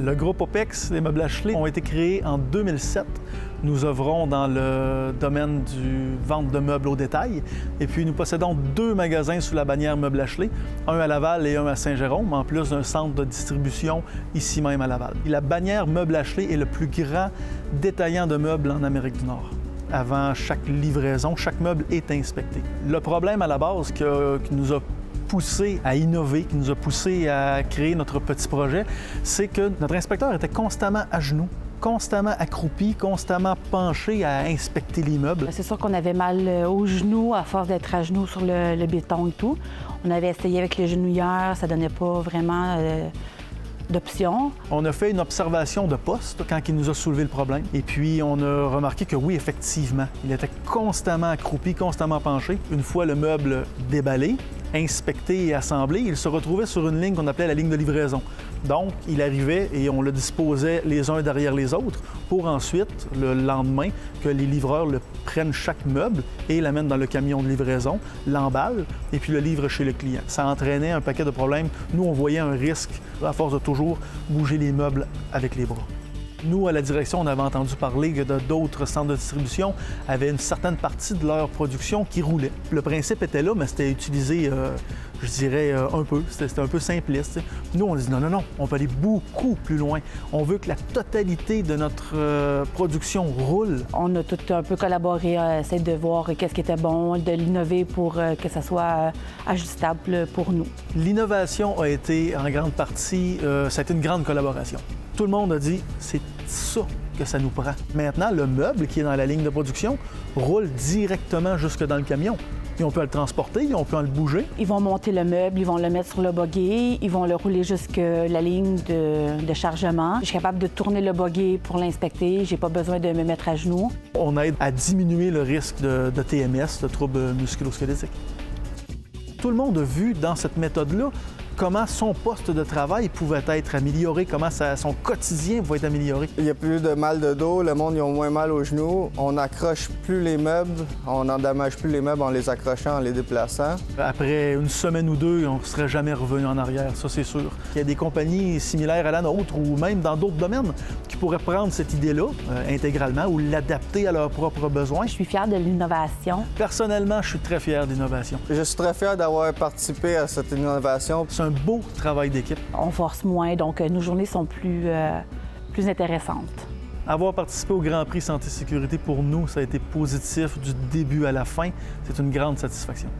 Le groupe OPEX, les meubles Ashley, ont été créés en 2007. Nous œuvrons dans le domaine du vente de meubles au détail. Et puis, nous possédons 2 magasins sous la bannière Meubles Ashley, un à Laval et un à Saint-Jérôme, en plus d'un centre de distribution ici même à Laval. La bannière Meubles Ashley est le plus grand détaillant de meubles en Amérique du Nord. Avant chaque livraison, chaque meuble est inspecté. Le problème à la base qui nous a poussé à innover, qui nous a poussé à créer notre petit projet, c'est que notre inspecteur était constamment à genoux, constamment accroupi, constamment penché à inspecter les meubles. C'est sûr qu'on avait mal aux genoux à force d'être à genoux sur le béton et tout. On avait essayé avec les genouillères, ça donnait pas vraiment d'option. On a fait une observation de poste quand il nous a soulevé le problème. Et puis, on a remarqué que oui, effectivement, il était constamment accroupi, constamment penché. Une fois le meuble déballé, inspecté et assemblé, il se retrouvait sur une ligne qu'on appelait la ligne de livraison. Donc, il arrivait et on le disposait les uns derrière les autres pour ensuite, le lendemain, que les livreurs le prennent chaque meuble et l'amènent dans le camion de livraison, l'emballent et puis le livrent chez le client. Ça entraînait un paquet de problèmes. Nous, on voyait un risque à force de toujours bouger les meubles avec les bras. Nous, à la direction, on avait entendu parler que d'autres centres de distribution avaient une certaine partie de leur production qui roulait. Le principe était là, mais c'était utilisé, je dirais, un peu. C'était un peu simpliste. Nous, on dit non, non, non, on peut aller beaucoup plus loin. On veut que la totalité de notre production roule. On a tout un peu collaboré, essayer de voir qu'est-ce qui était bon, de l'innover pour que ça soit ajustable pour nous. L'innovation a été en grande partie, ça a été une grande collaboration. Tout le monde a dit, c'est ça que ça nous prend. Maintenant, le meuble qui est dans la ligne de production roule directement jusque dans le camion. Et on peut le transporter, on peut le bouger. Ils vont monter le meuble, ils vont le mettre sur le buggy, ils vont le rouler jusqu'à la ligne de chargement. Je suis capable de tourner le buggy pour l'inspecter, j'ai pas besoin de me mettre à genoux. On aide à diminuer le risque de TMS, de troubles musculo-squelettiques. Tout le monde a vu dans cette méthode-là comment son poste de travail pouvait être amélioré, comment son quotidien pouvait être amélioré. Il n'y a plus de mal de dos, le monde ils ont moins mal aux genoux, on n'accroche plus les meubles, on n'endommage plus les meubles en les accrochant, en les déplaçant. Après une semaine ou deux, on ne serait jamais revenu en arrière, ça c'est sûr. Il y a des compagnies similaires à la nôtre ou même dans d'autres domaines qui pourraient prendre cette idée-là intégralement ou l'adapter à leurs propres besoins. Je suis fière de l'innovation. Personnellement, je suis très fier d'innovation. Je suis très fier d'avoir participé à cette innovation. C'est un beau travail d'équipe. On force moins, donc nos journées sont plus intéressantes. Avoir participé au Grand Prix Santé-Sécurité, pour nous, ça a été positif du début à la fin. C'est une grande satisfaction.